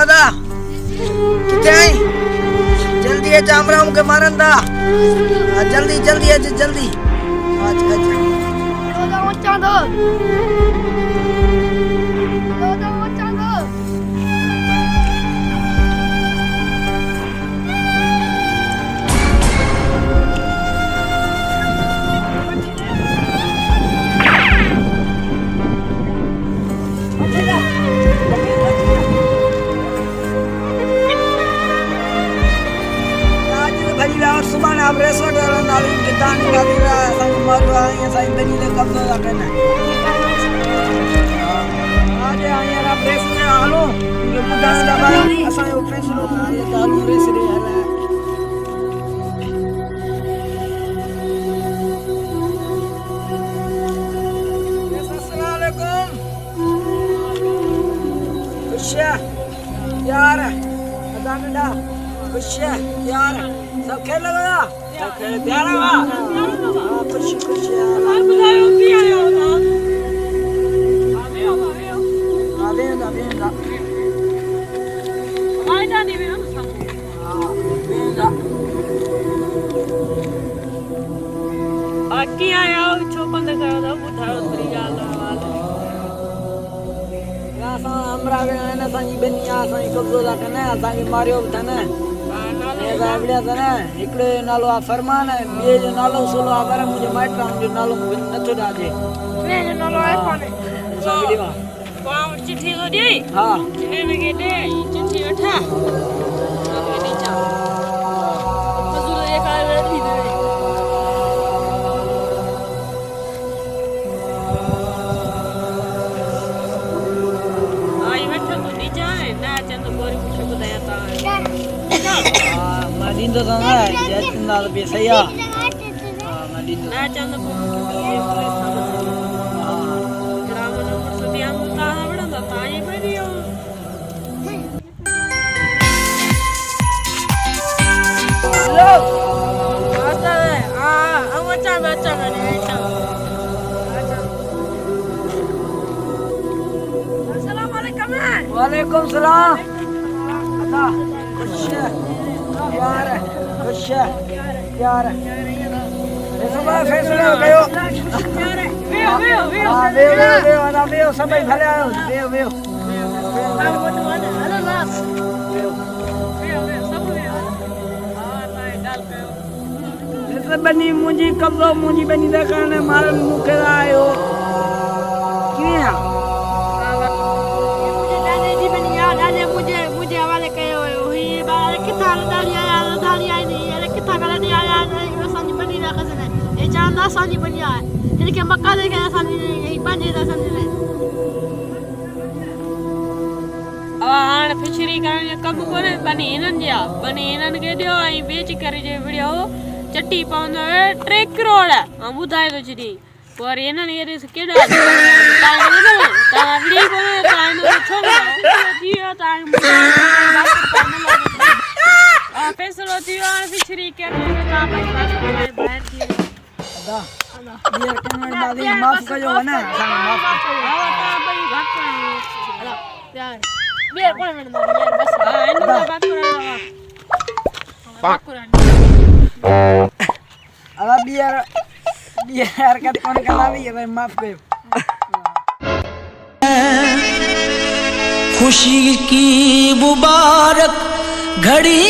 दादा किथे आई जल्दी है जामराम के मारंदा जल्दी जल्दी है जल्दी आज सुबह आप रेसोर्ट नाली कितान नाली संग मारो आए साईं बनी ने कब्जा करना आज आए आप रेस में आलो ये बुदास दबा असा यो फैसलो ये चालू रेस रे है अस्सलाम वालेकुम खुशिया यार अदा बेटा खुशिया यार सब खेल लगा सब खेल प्यारा वा खुश खुश यार बताओ की आयो ना आवेगा हमारी दादी भी ना सब आवेगा आकी आयो छोपन करो तो बुधाओ तरी गाल वाला रासा हमरा के ना सांगी बनिया सांगी कब्जो दा कने सांगी मारियो थने गावड़िया था इकडे नालो आ फरमान है ये जो नालो सोलो आगर मुझे माइट्रा जो नालो नथो दाजे ये जो नालो है कोने साबड़ी वा वहां चिट्ठी तो दी हां चिट्ठी में के दे चिट्ठी उठा आगे नीचे मजदूर ये का दी दे आई बैठो तो नीचे है ना चंद गोरी कुछ बताया था Madindo sana jadi nal biasa ya. Madindo. Nah jangan pun ये police sama. Drama nomor sekian utah benda tak tanya beliau. Hello. Apa ni? Macam ni. Assalamualaikum. Waalaikumsalam. Ada. यार खुश यार ये सब फैसला हो गयो वेओ सब भले आयो वेओ हेलो लास वेओ सब वेओ हां ताई डाल कयो ये बनी मुजी कब्जो मुजी बनी दा करने मारन मुखे आयो किया मुझे दादी जी बनी याद आ मुझे हवाले कयो हुई बार किथा डालिया नहीं अरे किथा कला नहीं आया नहीं सानी बनी ना कसने ए जानदा सानी बनी है इनके मक्का दे के सानी यही बांधे दा समझ आन फिशरी करने कब कोने बनी इनन के दियो आई बेच कर जे वीडियो चट्टी पाउंदो 3 करोड़ हम बुधाए तो छी पर इनन ये केडा ता वीडियो कोने तानो छोड़ो दियो ता फैसलो थियो फिशरी करने में का बाहर थी अदा बियर कमेंट दादी माफ कजो ना माफ आवा ता भाई घाट अदा यार बियर कोन में यार बस इन बात करा अदा बियर हरकत कोन करावी है भाई माफ कयो खुशी की मुबारक घड़ी